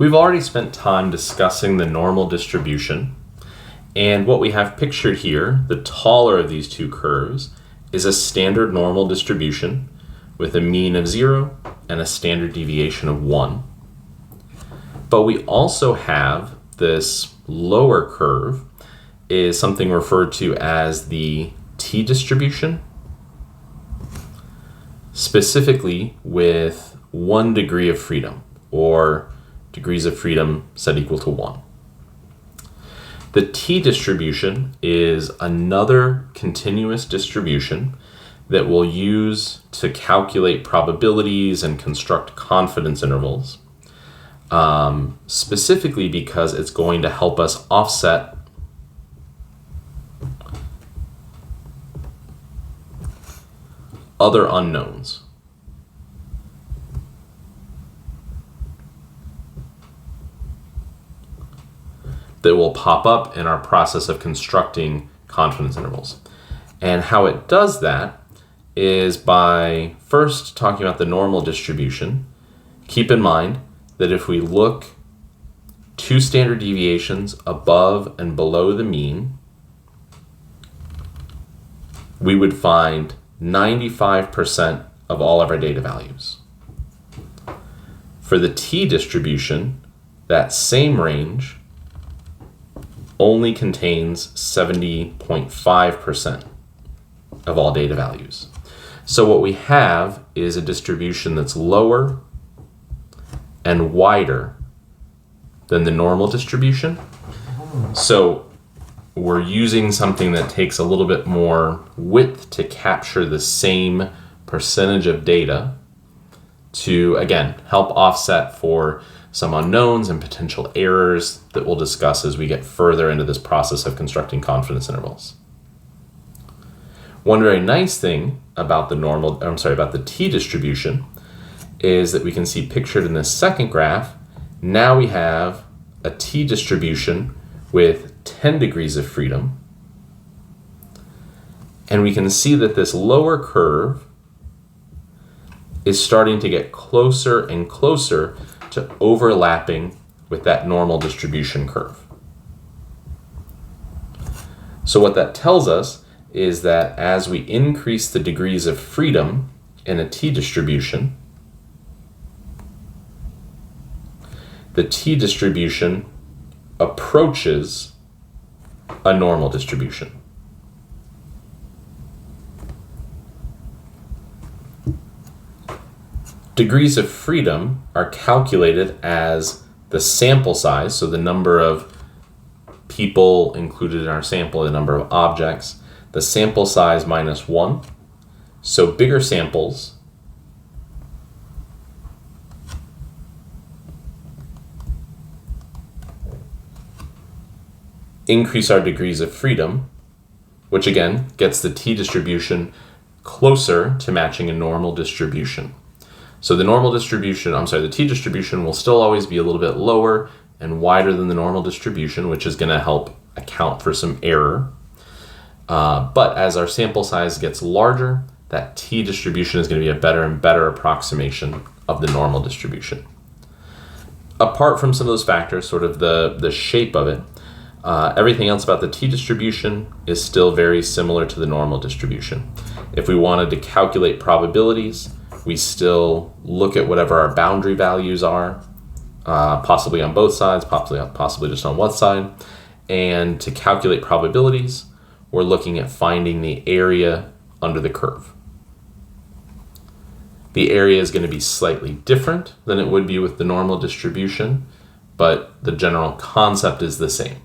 We've already spent time discussing the normal distribution, and what we have pictured here, the taller of these two curves, is a standard normal distribution with a mean of 0 and a standard deviation of 1. But we also have this lower curve is something referred to as the t-distribution, specifically with 1 degree of freedom, or degrees of freedom set equal to 1. The t-distribution is another continuous distribution that we'll use to calculate probabilities and construct confidence intervals, specifically because it's going to help us offset other unknowns. That will pop up in our process of constructing confidence intervals. And how it does that is by first talking about the normal distribution. Keep in mind that if we look 2 standard deviations above and below the mean, we would find 95% of all of our data values. For the t-distribution, that same range only contains 70.5% of all data values. So what we have is a distribution that's lower and wider than the normal distribution. So we're using something that takes a little bit more width to capture the same percentage of data to, again, help offset for some unknowns and potential errors that we'll discuss as we get further into this process of constructing confidence intervals. One very nice thing about the t-distribution is that we can see pictured in this second graph, now we have a t-distribution with 10 degrees of freedom. And we can see that this lower curve is starting to get closer and closer to overlapping with that normal distribution curve. So what that tells us is that as we increase the degrees of freedom in a t-distribution, the t-distribution approaches a normal distribution. Degrees of freedom are calculated as the sample size, so the number of people included in our sample, the number of objects, the sample size minus 1. So bigger samples increase our degrees of freedom, which again gets the t-distribution closer to matching a normal distribution. So the t-distribution will still always be a little bit lower and wider than the normal distribution, which is going to help account for some error. But as our sample size gets larger, that t-distribution is going to be a better and better approximation of the normal distribution. Apart from some of those factors, sort of the shape of it, everything else about the t-distribution is still very similar to the normal distribution. If we wanted to calculate probabilities, we still look at whatever our boundary values are, possibly on both sides, possibly just on one side. And to calculate probabilities, we're looking at finding the area under the curve. The area is going to be slightly different than it would be with the normal distribution, but the general concept is the same.